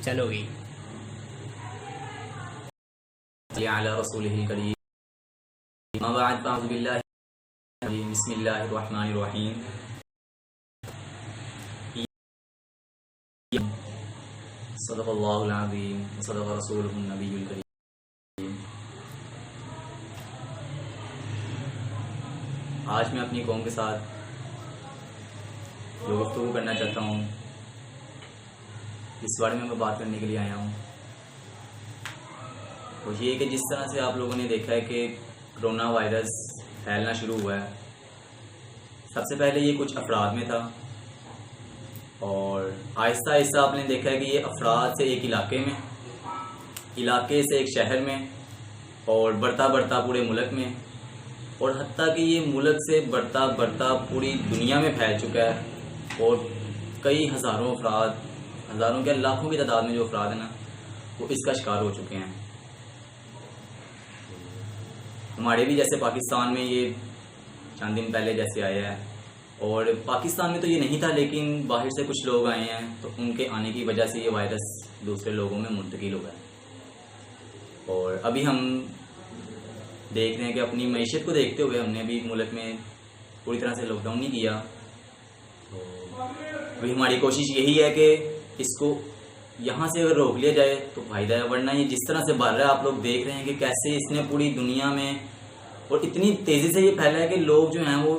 चलोगी। अला रसूलिहिल करीम, अम्मा बाद, अऊज़ु बिल्लाहि बिस्मिल्लाहिर रहमानिर रहीम। सदक़ल्लाहुल अज़ीम व सदक़ रसूलुहुन नबियुल करीम। आज मैं अपनी कौम के साथ जो गुफ्तगू करना चाहता हूँ, इस बारे में मैं बात करने के लिए आया हूँ। वो ये कि जिस तरह से आप लोगों ने देखा है कि कोरोना वायरस फैलना शुरू हुआ है, सबसे पहले ये कुछ अफराद में था और आहिस्ता आहिस्ता आपने देखा है कि ये अफराद से एक इलाके से एक शहर में और बढ़ता बढ़ता पूरे मुल्क में, और हत्ता कि ये मुल्क से बढ़ता बढ़ता पूरी दुनिया में फैल चुका है और कई हज़ारों अफराद, हज़ारों क्या लाखों की तादाद में जो अफराद है ना, वो इसका शिकार हो चुके हैं। हमारे भी जैसे पाकिस्तान में ये चंद दिन पहले जैसे आया है, और पाकिस्तान में तो ये नहीं था, लेकिन बाहर से कुछ लोग आए हैं तो उनके आने की वजह से ये वायरस दूसरे लोगों में मुंतकिल हो गया। और अभी हम देख रहे हैं कि अपनी मईशत को देखते हुए हमने अभी मुल्क में पूरी तरह से लॉकडाउन नहीं किया। तो अभी हमारी कोशिश यही है कि इसको यहाँ से अगर रोक लिया जाए तो फ़ायदा है, वरना ये जिस तरह से बढ़ रहा है, आप लोग देख रहे हैं कि कैसे इसने पूरी दुनिया में और इतनी तेज़ी से ये फैला है कि लोग जो हैं वो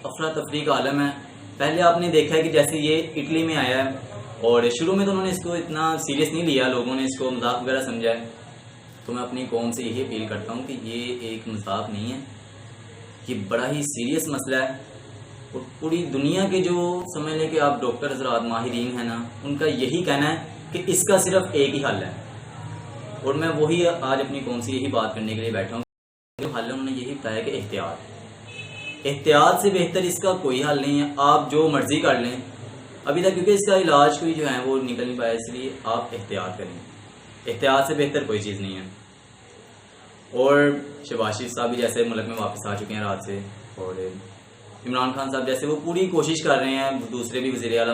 अफरा तफरी का आलम है। पहले आपने देखा है कि जैसे ये इटली में आया है और शुरू में तो उन्होंने इसको इतना सीरियस नहीं लिया, लोगों ने इसको मजाक वगैरह समझा है। तो मैं अपनी कौम से यही अपील करता हूँ कि ये एक मजाक नहीं है, ये बड़ा ही सीरियस मसला है और पूरी दुनिया के जो समझ लें कि आप डॉक्टर हज़रात माहिरीन हैं ना, उनका यही कहना है कि इसका सिर्फ एक ही हल है। और मैं वही आज अपनी कौम से यही बात करने के लिए बैठा हूँ। जो हल है उन्होंने यही बताया कि एहतियात से बेहतर इसका कोई हल नहीं है। आप जो मर्जी कर लें अभी तक, क्योंकि इसका इलाज कोई जो है वो निकल नहीं पाया, इसलिए आप एहतियात करें। एहतियात से बेहतर कोई चीज़ नहीं है। और शहबाज शरीफ साहब भी जैसे मुल्क में वापस आ चुके हैं रात से, और इमरान खान साहब जैसे वो पूरी कोशिश कर रहे हैं, दूसरे भी वज़ीर आला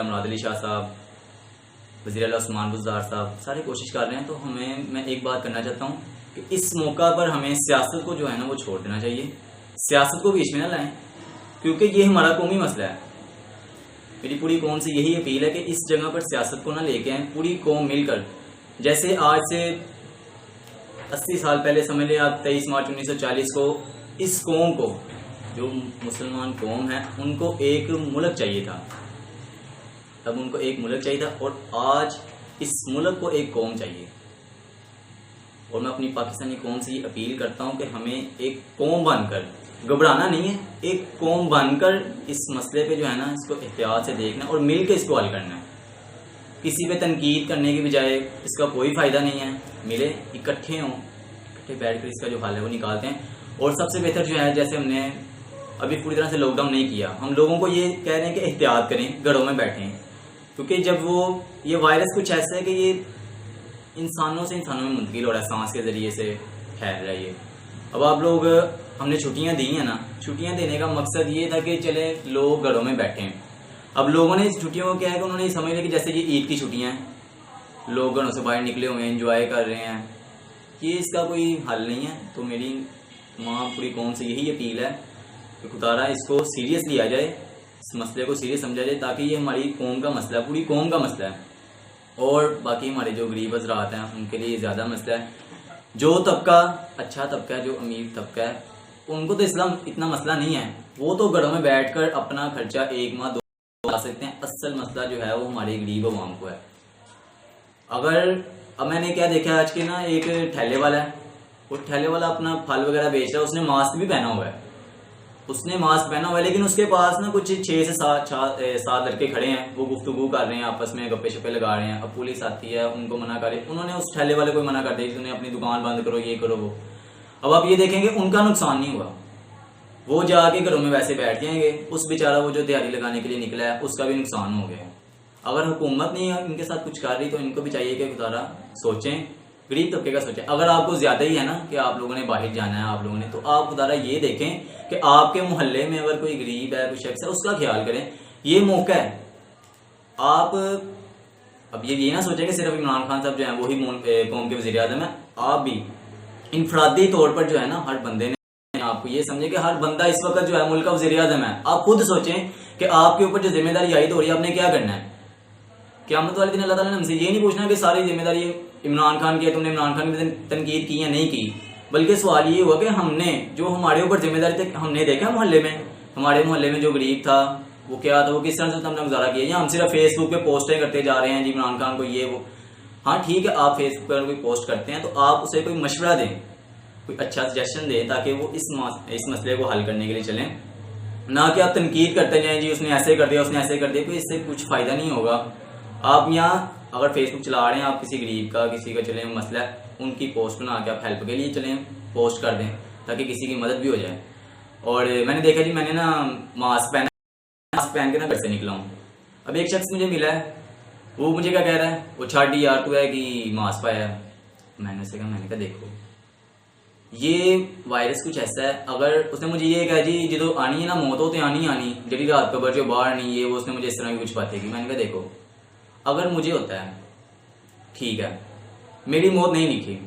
मुराद अली शाह साहब, वज़ीर आला उस्मान बुज़दार साहब, सारे कोशिश कर रहे हैं। तो मैं एक बात करना चाहता हूँ कि इस मौका पर हमें सियासत को जो है ना वो छोड़ देना चाहिए, सियासत को बीच में ना लाएं, क्योंकि ये हमारा कौमी मसला है। मेरी पूरी कौम से यही अपील है कि इस जगह पर सियासत को ना लेके आएं, पूरी कौम मिलकर। जैसे आज से 80 साल पहले समझ लें आप, 23 मार्च 1940 को इस कौम को, जो मुसलमान कौम है, उनको एक मुल्क चाहिए था, तब उनको एक मुल्क चाहिए था, और आज इस मुल्क को एक कौम चाहिए। और मैं अपनी पाकिस्तानी कौम से ये अपील करता हूँ कि हमें एक कौम बनकर, घबराना नहीं है, एक कौम बनकर इस मसले पे जो है ना, इसको एहतियात से देखना और मिल के इसको हल करना है। किसी पे तनकीद करने की बजाय इसका कोई फ़ायदा नहीं है। मिले, इकट्ठे हों, इकट्ठे बैठ कर इसका जो हल है वो निकालते हैं। और सबसे बेहतर जो है, जैसे हमने अभी पूरी तरह से लॉकडाउन नहीं किया, हम लोगों को ये कह रहे हैं कि एहतियात करें, घरों में बैठें, क्योंकि जब ये वायरस कुछ ऐसा है कि ये इंसानों से इंसानों में मुंतकिल हो रहा है, सांस के ज़रिए से फैल रहा है ये। अब आप लोग, हमने छुट्टियां दी हैं ना, छुट्टियां देने का मकसद ये था कि चले लोग घरों में बैठें। अब लोगों ने इस छुट्टियों को क्या है कि उन्होंने समझ लिया कि जैसे ये ईद की छुट्टियां हैं, लोग घरों से बाहर निकले हुए हैं, एंजॉय कर रहे हैं, ये इसका कोई हल नहीं है। तो मेरी तमाम पूरी कौम से यही अपील है कि खुदारा इसको सीरियस लिया जाए, इस मसले को सीरियस समझा जाए, ताकि ये हमारी कौम का मसला है, पूरी कौम का मसला है। और बाकी हमारे जो गरीब हज़रात हैं उनके लिए ज़्यादा मसला है। जो तबका अच्छा तबका है, जो अमीर तबका है, उनको तो इस्लाम इतना मसला नहीं है, वो तो घरों में बैठकर अपना खर्चा 1 माह 2 ला सकते हैं। असल मसला जो है वो हमारे गरीब अवाम को है। अगर अब मैंने क्या देखा है आज के ना, एक ठेले वाला है, वो ठेले वाला अपना फल वगैरह बेच रहा है, उसने मास्क भी पहना हुआ है, लेकिन उसके पास ना कुछ 6 से 7 लड़के खड़े हैं, वो गुफ्तगू कर रहे हैं, आपस में गप्पे शप्पे लगा रहे हैं। अब पुलिस आती है, उनको मना करे, उन्होंने उस ठेले वाले को मना कर दिया कि तुमने अपनी दुकान बंद करो, ये करो वो। अब आप ये देखेंगे उनका नुकसान नहीं हुआ, वो जाके घरों में वैसे बैठ जाएंगे, उस बेचारा वो जो दिहाड़ी लगाने के लिए निकला है उसका भी नुकसान हो गया। अगर हुकूमत नहीं इनके साथ कुछ कर रही तो इनको भी चाहिए कि खुदारा सोचें, गरीब तबके का सोचें। अगर आपको ज्यादा ही है ना कि आप लोगों ने बाहर जाना है, आप लोगों ने, तो आप खुदारा ये देखें कि आपके मोहल्ले में अगर कोई गरीब है, कोई शख्स है, उसका ख्याल करें। ये मौका है, आप अब ये ना सोचें कि सिर्फ इमरान खान साहब जो है वही कौम के वज़ीर आज़म है। आप भी इनफरादी तौर पर जो है ना, हर बंदे ने, आपको ये समझे कि हर बंदा इस वक्त जो है मुल्क का वज़ीर आज़म है। आप खुद सोचें कि आपके ऊपर जो जिम्मेदारी आयद हो रही है आपने क्या करना है। क़यामत वाले दिन अल्लाह ताला ने हमसे ये नहीं पूछना कि सारी जिम्मेदारी इमरान खान की है, तुमने इमरान खान की तनकीद की या नहीं की, बल्कि सवाल ये हुआ कि हमने जो हमारे ऊपर जिम्मेदारी थी, हमने देखा मोहल्ले में, हमारे मोहल्ले में जो गरीब था वो क्या था, वो किस तरह से हमने गुजारा किया, या हम सिर्फ फेसबुक पे पोस्टें करते जा रहे हैं जी इमरान खान को ये वो। हाँ ठीक है, आप फेसबुक पर कोई पोस्ट करते हैं तो आप उसे कोई मशवरा दें, कोई अच्छा सजेशन दें ताकि वो इस मसले को हल करने के लिए चलें, ना कि आप तनकीद करते जाएं जी उसने ऐसे कर दिया, उसने ऐसे कर दिया। कोई इससे कुछ फ़ायदा नहीं होगा। आप यहाँ अगर फेसबुक चला रहे हैं, आप किसी गरीब का, किसी का चलें मसला, उनकी पोस्ट बना के आप हेल्प के लिए चलें, पोस्ट कर दें ताकि किसी की मदद भी हो जाए। और मैंने देखा जी, मैंने ना मास्क पहन के ना घर से निकला हूँ। अब एक शख्स मुझे मिला है, वो मुझे क्या कह रहा है, वो छाड़ी यार तू है कि मास्क पाया है। मैंने कहा देखो ये वायरस कुछ ऐसा है, अगर उसने मुझे ये कहा जी जो आनी है ना मौत हो तो आनी आनी जड़ी रात कबर जो बाहर नहीं, ये वो उसने मुझे इस तरह की कुछ बातें की। मैंने कहा देखो अगर मुझे होता है ठीक है, मेरी मौत नहीं लिखी,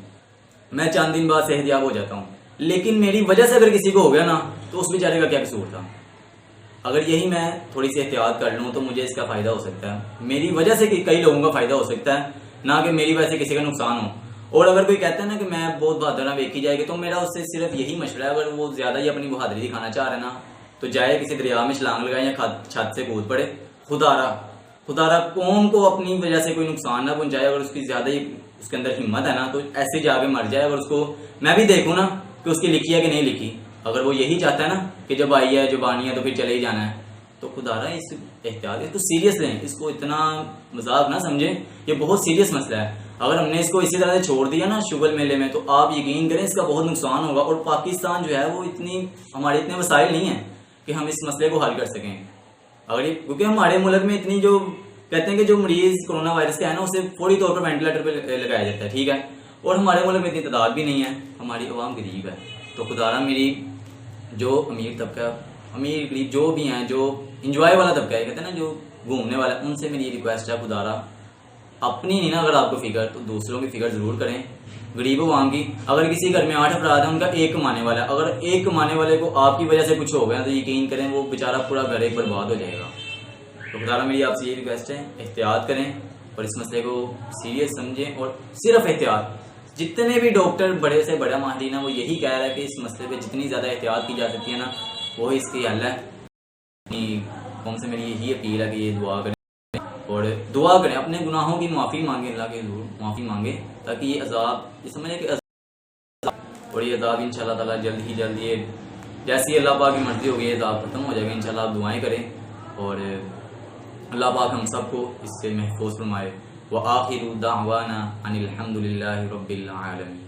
मैं चंद दिन बाद सेहतयाब हो जाता हूँ, लेकिन मेरी वजह से अगर किसी को हो गया ना तो उस बेचारे का क्या कसूर था। अगर यही मैं थोड़ी सी एहतियात कर लूँ तो मुझे इसका फ़ायदा हो सकता है, मेरी वजह से कई लोगों का फ़ायदा हो सकता है, ना कि मेरी वजह से किसी का नुकसान हो। और अगर कोई कहता है ना कि मैं बहुत बहादुर ना देखी जाएगी, तो मेरा उससे सिर्फ यही मशवरा है, अगर वो ज़्यादा ही अपनी बहादुरी दिखाना चाह रहे ना तो जाए किसी दरिया में छलांग लगाए या छत से कूद पड़े। खुदारा कौम को अपनी वजह से कोई नुकसान ना पहुंचाए। अगर उसकी ज़्यादा ही उसके अंदर हिम्मत है ना तो ऐसे जाके मर जाए। अगर उसको मैं भी देखूँ ना कि उसकी लिखी है कि नहीं लिखी, अगर वो यही चाहता है ना कि जब आई है जब आनी है तो फिर चले ही जाना है, तो खुदारा इस एहतियात, इसको सीरियस लें, इसको इतना मजाक ना समझें, ये बहुत सीरियस मसला है। अगर हमने इसको इसी तरह से छोड़ दिया ना शुगल मेले में, तो आप यकीन करें इसका बहुत नुकसान होगा। और पाकिस्तान जो है वो हमारे इतने वसाइल नहीं है कि हम इस मसले को हल कर सकें। अगर ये, क्योंकि हमारे मुल्क में इतनी जो कहते हैं कि जो मरीज कोरोना वायरस का है ना उसे फौरी तौर पर वेंटिलेटर पे लगाया जाता है, ठीक है, और हमारे मुल्क में इतनी तादाद भी नहीं है, हमारी अवाम गरीब है। तो खुदारा मेरी जो अमीर तबका, अमीर गरीब जो भी हैं, जो इंजॉय वाला तबका है, कहते हैं ना जो घूमने वाला, उनसे मेरी रिक्वेस्ट है खुदारा अपनी नहीं ना अगर आपको फिक्र तो दूसरों की फिक्र जरूर करें, गरीब अवाम की। अगर किसी घर में 8 अफराद है, उनका एक कमाने वाला है, अगर एक कमाने वाले को आपकी वजह से कुछ हो गया तो यकीन करें वो बेचारा पूरा घर एक बर्बाद हो जाएगा। तो खुदारा मेरी आपसे ये रिक्वेस्ट है, एहतियात करें और इस मसले को सीरियस समझें। और सिर्फ एहतियात, जितने भी डॉक्टर बड़े से बड़ा माहिर है वो यही कह रहा है कि इस मसले पे जितनी ज़्यादा एहतियात की जा सकती है ना वो इसकी हल है। कौन से मेरी यही अपील है कि ये दुआ करें और दुआ करें, अपने गुनाहों की माफ़ी मांगे, अल्लाह के जरूर माफ़ी मांगे, ताकि ये अजाब, ये समझे कि अजाब, और ये अजाब इंशाल्लाह ताला जल्द ही जल्द, ये जैसी अल्लाह पाक की मर्जी होगी ये अजाब खत्म हो जाएगा इंशाल्लाह। आप दुआएं करें और अल्लाह पाक हम सबको इससे महफूज फरमाए। व आखिरु दाअवाना अनिल हम्दुलिल्लाहि रब्बिल आलमीन।